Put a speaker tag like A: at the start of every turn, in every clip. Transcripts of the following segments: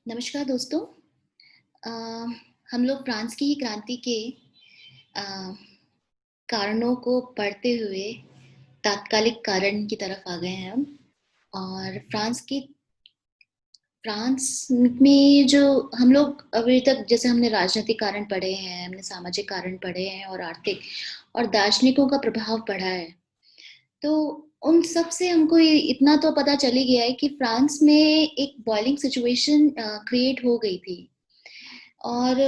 A: नमस्कार दोस्तों। अ, हम लोग फ्रांस की ही क्रांति के अ, कारणों को पढ़ते हुए तात्कालिक कारण की तरफ आ गए हैं हम। और फ्रांस में जो हम लोग अभी तक जैसे हमने राजनीतिक कारण पढ़े हैं, हमने सामाजिक कारण पढ़े हैं और आर्थिक और दार्शनिकों का प्रभाव पढ़ा है। तो उन सब से हमको ये इतना तो पता चल ही गया है कि फ्रांस में एक बॉइलिंग सिचुएशन क्रिएट हो गई थी। और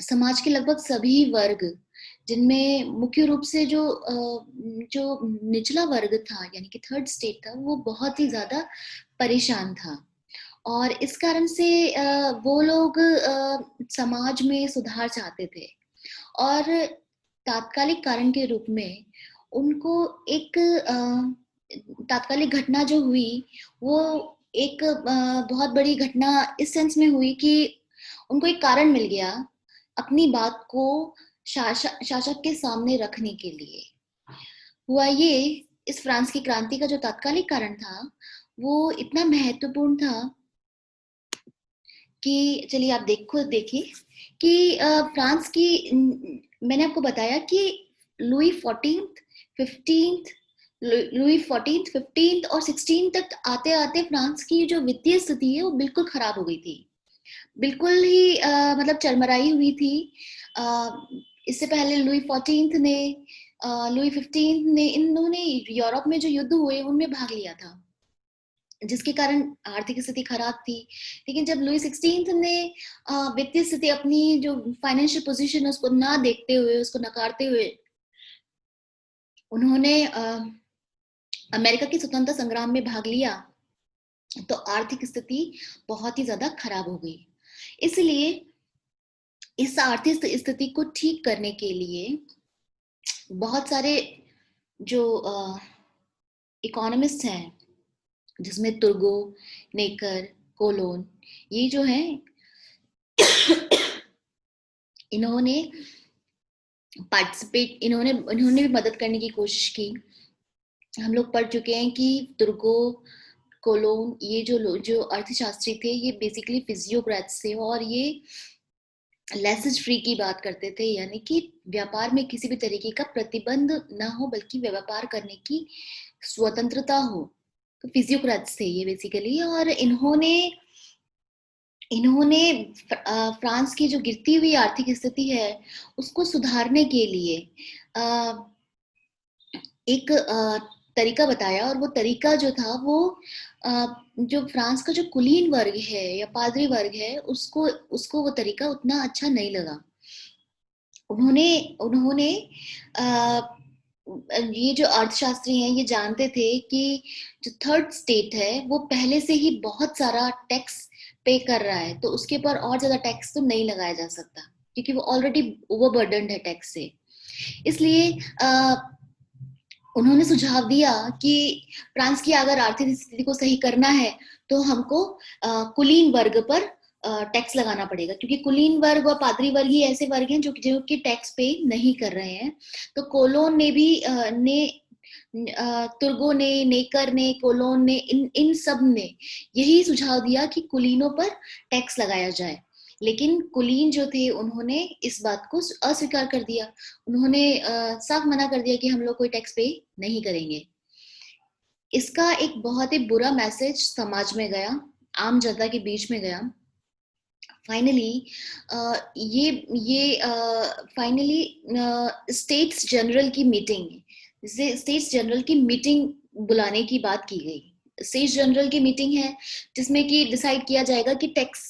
A: समाज के लगभग सभी वर्ग, जिनमें मुख्य रूप से जो निचला वर्ग था यानी कि थर्ड स्टेट था, वो बहुत ही ज़्यादा परेशान था। और इस कारण से वो लोग समाज में सुधार चाहते थे। और तात्कालिक कारण के रूप में उनको एक तात्कालिक घटना जो हुई, वो एक बहुत बड़ी घटना इस सेंस में हुई कि उनको एक कारण मिल गया अपनी बात को शासक के सामने रखने के लिए। हुआ ये, इस फ्रांस की क्रांति का जो तात्कालिक कारण था, वो इतना महत्वपूर्ण था कि चलिए आप देखिए कि फ्रांस की मैंने आपको बताया कि Louis 14th 15th Louis 14th 15th और 16 तक आते आते फ्रांस की जो वित्तीय स्थिति है वो बिल्कुल खराब हो गई थी। बिल्कुल ही मतलब चरमराई हुई थी। अ, इससे पहले लुई 15 ने इन्होंने यूरोप में जो युद्ध हुए उनमें भाग लिया था, जिसके कारण आर्थिक स्थिति खराब थी। लेकिन जब लुई 16 ने वित्तीय स्थिति, अपनी जो फाइनेंशियल पोजीशन है उसको ना देखते हुए, उसको नकारते हुए, उन्होंने अमेरिका की स्वतंत्रता संग्राम में भाग लिया, तो आर्थिक स्थिति बहुत ही ज्यादा खराब हो गई। इसलिए इस आर्थिक स्थिति को ठीक करने के लिए बहुत सारे जो इकोनॉमिस्ट हैं, जिसमें तुर्गो, नेकर, कोलोन, ये जो हैं, इन्होंने इन्होंने इन्होंने भी मदद करने की कोशिश की। हम लोग पढ़ चुके हैं कि तुर्गो, कोलोन, ये जो अर्थशास्त्री थे, ये बेसिकली फिजियोक्रेट्स थे और ये लेसेज फ्री की बात करते थे, यानी कि व्यापार में किसी भी तरीके का प्रतिबंध ना हो, बल्कि व्यापार करने की स्वतंत्रता हो। तो फिजियोक्रेट्स थे ये बेसिकली। और इन्होंने इन्होंने फ्रांस की जो गिरती हुई आर्थिक स्थिति है उसको सुधारने के लिए एक तरीका बताया। और वो तरीका जो था वो जो फ्रांस का जो कुलीन वर्ग है या पादरी वर्ग है, उसको उसको वो तरीका उतना अच्छा नहीं लगा। उन्होंने उन्होंने ये जो अर्थशास्त्री हैं ये जानते थे कि जो थर्ड स्टेट है वो पहले से ही बहुत सारा टैक्स पे कर रहा है, तो उसके ऊपर और ज्यादा टैक्स तो नहीं लगाया जा सकता, क्योंकि वो ऑलरेडी ओवरबर्डन्ड है टैक्स से। इसलिए उन्होंने सुझाव दिया कि फ्रांस की अगर आर्थिक स्थिति को सही करना है तो हमको कुलीन वर्ग पर टैक्स लगाना पड़ेगा, क्योंकि कुलीन वर्ग और पादरी वर्ग ही ऐसे वर्ग हैं जो कि टैक्स पे नहीं कर रहे हैं। तो कोलोन ने भी तुर्गो ने, नेकर ने, कोलोन ने, इन सब ने यही सुझाव दिया कि कुलीनों पर टैक्स लगाया जाए। लेकिन कुलीन जो थे उन्होंने इस बात को अस्वीकार कर दिया। उन्होंने साफ मना कर दिया कि हम लोग कोई टैक्स पे नहीं करेंगे। इसका एक बहुत ही बुरा मैसेज समाज में गया, आम जनता के बीच में गया। फाइनली ये फाइनली स्टेट्स जनरल की मीटिंग, जिसे स्टेट्स जनरल की मीटिंग बुलाने की बात की गई। स्टेट्स जनरल की मीटिंग है जिसमें कि डिसाइड किया जाएगा कि टैक्स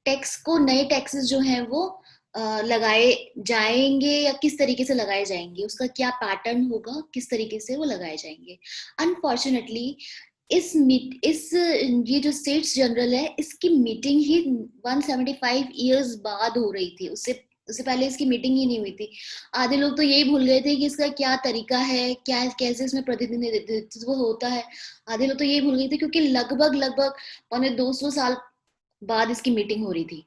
A: टैक्स को नए टैक्सेस जो हैं वो लगाए जाएंगे या किस तरीके से लगाए जाएंगे, उसका क्या पैटर्न होगा, किस तरीके से वो लगाए जाएंगे। अनफॉर्चुनेटली इस ये जो स्टेट्स जनरल है, इसकी मीटिंग ही 175 ईयर्स बाद हो रही थी। उससे उससे पहले इसकी मीटिंग ही नहीं हुई थी। आधे लोग तो यही भूल गए थे कि इसका क्या तरीका है, क्या कैसे इसमें प्रतिनिधित्व होता है। आधे लोग तो यही भूल गए थे, क्योंकि लगभग लगभग 125 साल बाद इसकी मीटिंग हो रही थी।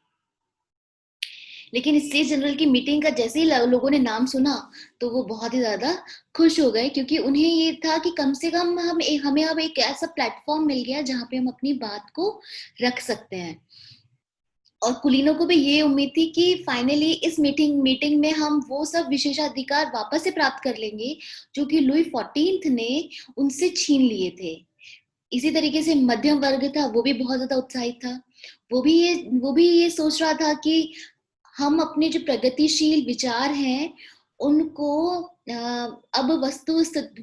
A: लेकिन स्टेट जनरल की मीटिंग का जैसे ही लोगों ने नाम सुना तो वो बहुत ही ज्यादा खुश हो गए, क्योंकि उन्हें ये था कि कम से कम हमें अब एक ऐसा प्लेटफॉर्म मिल गया जहाँ पे हम अपनी बात को रख सकते हैं। और कुलीनों को भी ये उम्मीद थी कि फाइनली इस मीटिंग में हम वो सब विशेषाधिकार वापस से प्राप्त कर लेंगे जो कि लुई 14 ने उनसे छीन लिए थे। इसी तरीके से मध्यम वर्ग था, वो भी बहुत ज्यादा उत्साहित था। वो भी ये सोच रहा था कि हम अपने जो प्रगतिशील विचार हैं उनको अब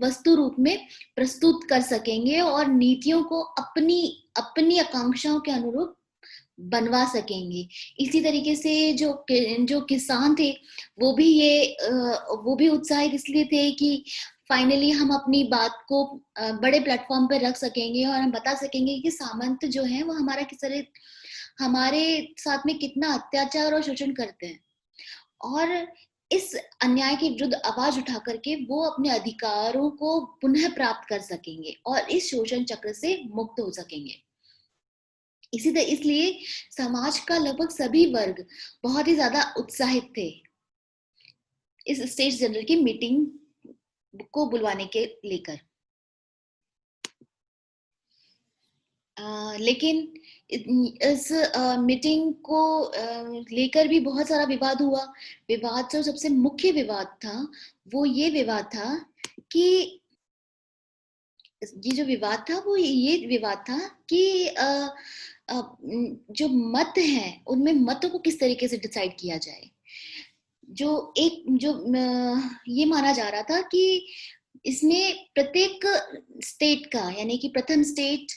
A: वस्तु रूप में प्रस्तुत कर सकेंगे और नीतियों को अपनी अपनी आकांक्षाओं के अनुरूप बनवा सकेंगे। इसी तरीके से जो किसान थे वो भी उत्साहित इसलिए थे कि फाइनली हम अपनी बात को बड़े प्लेटफॉर्म पर रख सकेंगे और हम बता सकेंगे कि सामंत जो है वो हमारा किस तरह हमारे साथ में कितना अत्याचार और शोषण करते हैं, और इस अन्याय के विरुद्ध आवाज उठा करके वो अपने अधिकारों को पुनः प्राप्त कर सकेंगे और इस शोषण चक्र से मुक्त हो सकेंगे। इसलिए समाज का लगभग सभी वर्ग बहुत ही ज्यादा उत्साहित थे इस स्टेट जनरल की मीटिंग को बुलवाने के लेकर। लेकिन इस मीटिंग को लेकर भी बहुत सारा विवाद हुआ। विवाद जो सबसे मुख्य विवाद था वो ये विवाद था कि ये जो विवाद था वो ये विवाद था कि जो मत हैं उनमें मतों को किस तरीके से डिसाइड किया जाए। ये माना जा रहा था कि इसमें प्रत्येक स्टेट का, यानी कि प्रथम स्टेट,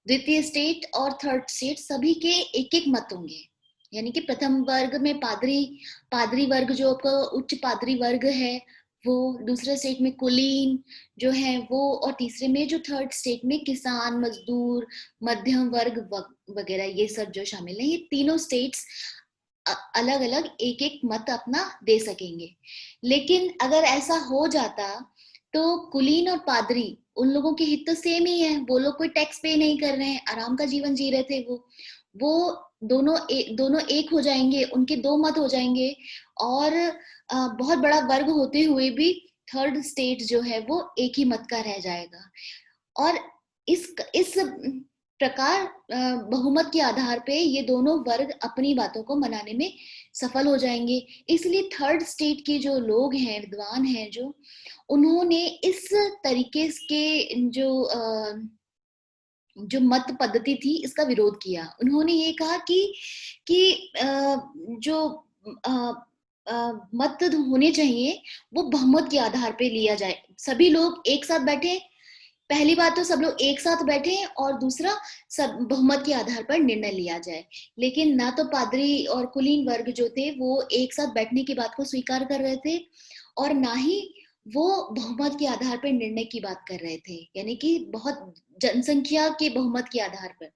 A: द्वितीय स्टेट और थर्ड स्टेट सभी के एक एक मत होंगे। यानी कि प्रथम वर्ग में पादरी वर्ग जो आपका उच्च पादरी वर्ग है वो, दूसरे स्टेट में कुलीन जो है वो, और तीसरे में जो थर्ड स्टेट में किसान, मजदूर, मध्यम वर्ग वगैरह ये सब जो शामिल है। ये तीनों स्टेट्स अलग अलग एक एक मत अपना दे सकेंगे। लेकिन अगर ऐसा हो जाता तो कुलीन और पादरी, उन लोगों के हित तो सेम ही है, वो लोग कोई टैक्स पे नहीं कर रहे हैं, आराम का जीवन जी रहे थे। वो दोनों एक हो जाएंगे, उनके दो मत हो जाएंगे, और बहुत बड़ा वर्ग होते हुए भी थर्ड स्टेट जो है वो एक ही मत का रह जाएगा। और इस प्रकार बहुमत के आधार पे ये दोनों वर्ग अपनी बातों को मनाने में सफल हो जाएंगे। इसलिए थर्ड स्टेट के जो लोग हैं, विद्वान हैं, जो उन्होंने इस तरीके के जो मत पद्धति थी इसका विरोध किया। उन्होंने ये कहा कि जो मत होने चाहिए वो बहुमत के आधार पे लिया जाए, सभी लोग एक साथ बैठे। पहली बात तो सब लोग एक साथ बैठे, और दूसरा सब बहुमत के आधार पर निर्णय लिया जाए। लेकिन ना तो पादरी और कुलीन वर्ग जो थे वो एक साथ बैठने की बात को स्वीकार कर रहे थे, और ना ही वो बहुमत के आधार पर निर्णय की बात कर रहे थे, यानी कि बहुत जनसंख्या के बहुमत के आधार पर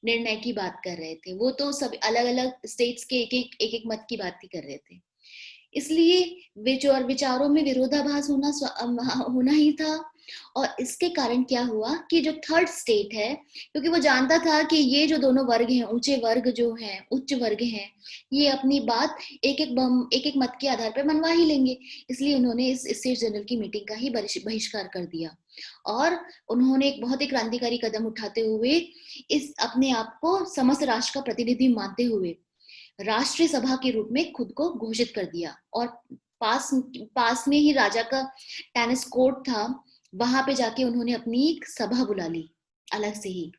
A: निर्णय की बात कर रहे थे। वो तो सब अलग अलग स्टेट्स के एक एक मत की बात ही कर रहे थे। इसलिए विचारों में विरोधाभास होना ही था। और इसके कारण क्या हुआ कि जो थर्ड स्टेट है, क्योंकि वो जानता था कि ये जो दोनों वर्ग हैं, ऊंचे वर्ग जो हैं, उच्च वर्ग हैं, ये अपनी बात एक एक मत के आधार पर मनवा ही लेंगे, इसलिए उन्होंने इस स्टेट जनरल की मीटिंग का ही बहिष्कार कर दिया। और उन्होंने एक बहुत ही क्रांतिकारी कदम उठाते हुए इस अपने आप को समस्त राष्ट्र का प्रतिनिधि मानते हुए राष्ट्रीय सभा के रूप में खुद को घोषित कर दिया। और पास में ही राजा का टेनिस कोर्ट था, वहां पे जाके उन्होंने अपनी एक सभा बुला ली अलग से ही।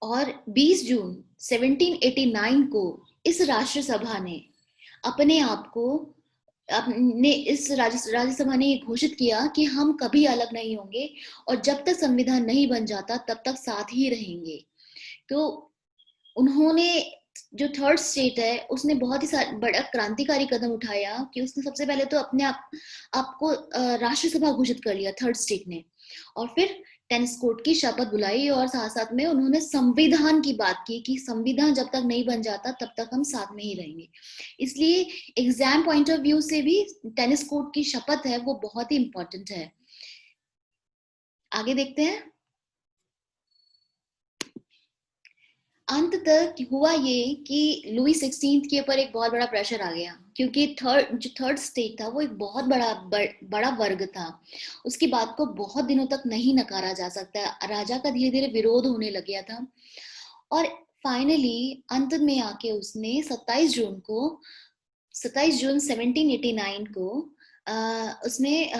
A: और 20 जून 1789 को इस राष्ट्रीय सभा ने अपने आप को इस राज्यसभा ने घोषित किया कि हम कभी अलग नहीं होंगे, और जब तक संविधान नहीं बन जाता तब तक साथ ही रहेंगे। तो उन्होंने, जो थर्ड स्टेट है, उसने बहुत ही बड़ा क्रांतिकारी कदम उठाया कि उसने सबसे पहले तो अपने आपको राष्ट्रसभा घोषित कर लिया थर्ड स्टेट ने, और फिर टेनिस कोर्ट की शपथ बुलाई, और साथ साथ में उन्होंने संविधान की बात की कि संविधान जब तक नहीं बन जाता तब तक हम साथ में ही रहेंगे। इसलिए एग्जाम पॉइंट ऑफ व्यू से भी टेनिस कोर्ट की शपथ है वो बहुत ही इंपॉर्टेंट है। आगे देखते हैं। अंततः हुआ ये कि लुई 16 के ऊपर एक बहुत बड़ा प्रेशर आ गया, क्योंकि थर्ड स्टेट था वो एक बहुत बड़ा वर्ग था। उसकी बात को बहुत दिनों तक नहीं नकारा जा सकता। राजा का धीरे धीरे विरोध होने लग गया था, और फाइनली अंत में आके उसने 27 जून 1789 को उसने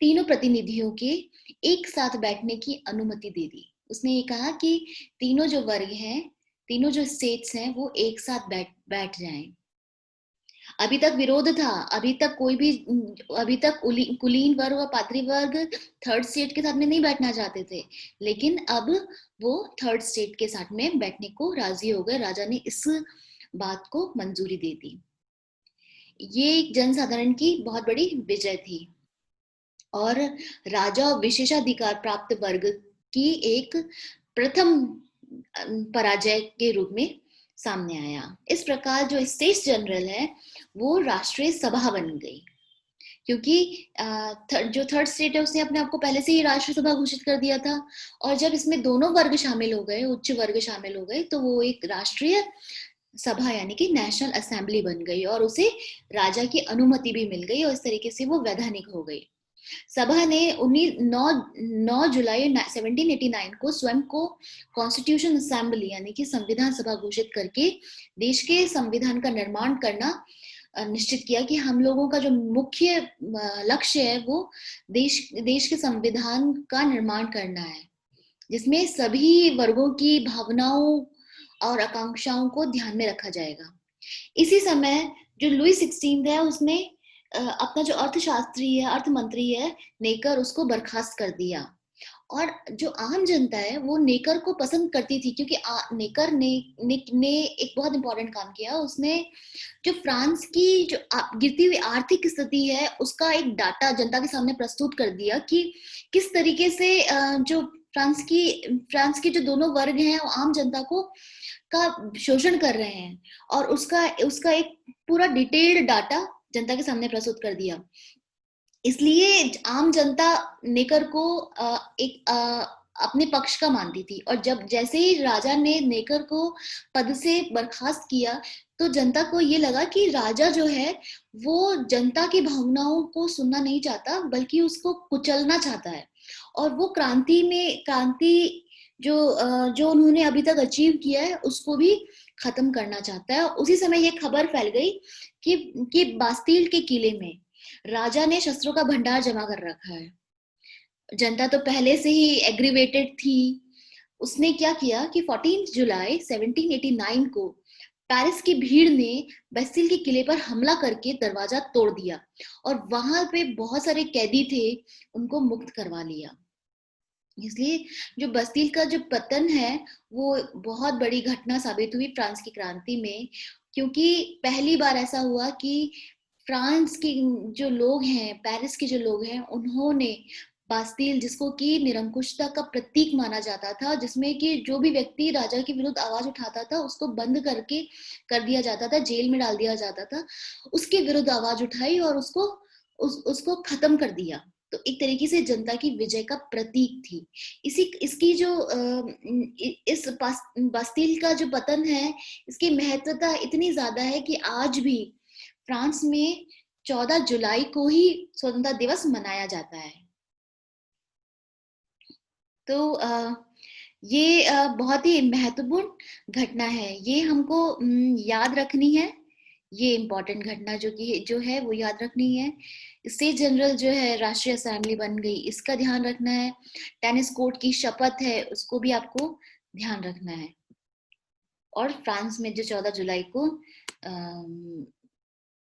A: तीनों प्रतिनिधियों के एक साथ बैठने की अनुमति दे दी। उसने ये कहा कि तीनों जो वर्ग हैं, तीनों जो स्टेट्स हैं, वो एक साथ बैठ जाएं। अभी तक विरोध था, अभी तक कुलीन वर्ग और पादरी वर्ग थर्ड स्टेट के साथ में नहीं बैठना चाहते थे, लेकिन अब वो थर्ड स्टेट के साथ में बैठने को राजी हो गए। राजा ने इस बात को मंजूरी दे दी। ये एक जनसाधारण की बहुत बड़ी विजय थी, और राजा और विशेषाधिकार प्राप्त वर्ग की एक प्रथम पराजय के रूप में सामने आया। इस प्रकार जो स्टेट्स जनरल है वो राष्ट्रीय सभा बन गई, क्योंकि जो थर्ड स्टेट है उसने अपने आप को पहले से ही राष्ट्रीय सभा घोषित कर दिया था, और जब इसमें दोनों वर्ग शामिल हो गए, उच्च वर्ग शामिल हो गए, तो वो एक राष्ट्रीय सभा यानी कि नेशनल असेंबली बन गई, और उसे राजा की अनुमति भी मिल गई, और इस तरीके से वो वैधानिक हो गई। सभा ने 9 जुलाई 1789 को स्वयं को कॉन्स्टिट्यूशन असेंबली यानी कि संविधान सभा घोषित करके देश के संविधान का निर्माण करना निश्चित किया कि हम लोगों का जो मुख्य लक्ष्य है वो देश के संविधान का निर्माण करना है, जिसमें सभी वर्गों की भावनाओं और आकांक्षाओं को ध्यान में रखा जाएगा। इसी समय जो लुई 16 है उसने अपना जो अर्थ मंत्री है नेकर, उसको बर्खास्त कर दिया। और जो आम जनता है वो नेकर को पसंद करती थी, क्योंकि नेकर ने एक बहुत इंपॉर्टेंट काम किया। उसने जो फ्रांस की जो गिरती हुई आर्थिक स्थिति है उसका एक डाटा जनता के सामने प्रस्तुत कर दिया कि किस तरीके से जो फ्रांस के जो दोनों वर्ग हैं वो आम जनता को का शोषण कर रहे हैं, और उसका उसका एक पूरा डिटेल्ड डाटा जनता के सामने प्रस्तुत कर दिया। इसलिए आम जनता नेकर को एक अपने पक्ष का मानती थी, और जब जैसे ही राजा ने नेकर को पद से बर्खास्त किया तो जनता को ये लगा कि राजा जो है वो जनता की भावनाओं को सुनना नहीं चाहता, बल्कि उसको कुचलना चाहता है, और वो क्रांति जो उन्होंने अभी तक अचीव किया है उसको भी खत्म करना चाहता है। उसी समय ये खबर फैल गई कि बास्तील के किले में राजा ने शस्त्रों का भंडार जमा कर रखा है। जनता तो पहले से ही एग्रीवेटेड थी। उसने क्या किया कि 14 जुलाई 1789 को पेरिस की भीड़ ने बास्तील के किले पर हमला करके दरवाजा तोड़ दिया, और वहां पे बहुत सारे कैदी थे, उनको मुक्त करवा लिया। इसलिए जो बास्तील का जो पतन है वो बहुत बड़ी घटना साबित हुई फ्रांस की क्रांति में, क्योंकि पहली बार ऐसा हुआ कि फ्रांस के जो लोग हैं, पेरिस के जो लोग हैं, उन्होंने बास्तील, जिसको कि निरंकुशता का प्रतीक माना जाता था, जिसमें कि जो भी व्यक्ति राजा के विरुद्ध आवाज उठाता था उसको बंद करके कर दिया जाता था, जेल में डाल दिया जाता था, उसके विरुद्ध आवाज उठाई और उसको खत्म कर दिया। तो एक तरीके से जनता की विजय का प्रतीक थी। इसकी जो इस बास्तील का जो पतन है, इसकी महत्वता इतनी ज्यादा है कि आज भी फ्रांस में 14 जुलाई को ही स्वतंत्रता दिवस मनाया जाता है। तो ये बहुत ही महत्वपूर्ण घटना है, ये हमको याद रखनी है। ये इम्पोर्टेंट घटना जो है वो याद रखनी है। स्टेट जनरल जो है राष्ट्रीय असेंबली बन गई, इसका ध्यान रखना है। टेनिस कोर्ट की शपथ है, उसको भी आपको ध्यान रखना है। और फ्रांस में जो 14 जुलाई को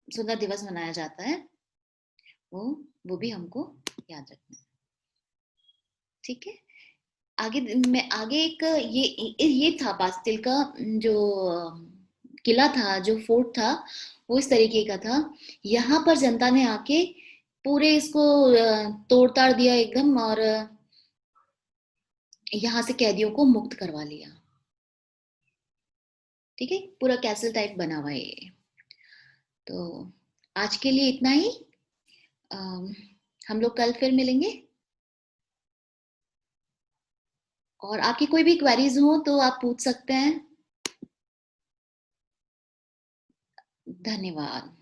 A: स्वतंत्रता दिवस मनाया जाता है वो भी हमको याद रखना है। ठीक है, आगे एक ये था बास्तिल का जो किला था, जो फोर्ट था, वो इस तरीके का था। यहाँ पर जनता ने आके पूरे इसको तोड़ ताड़ दिया एकदम, और यहाँ से कैदियों को मुक्त करवा लिया। ठीक है, पूरा कैसल टाइप बना हुआ है ये। तो आज के लिए इतना ही। हम लोग कल फिर मिलेंगे, और आपकी कोई भी क्वेरीज हो तो आप पूछ सकते हैं। धन्यवाद।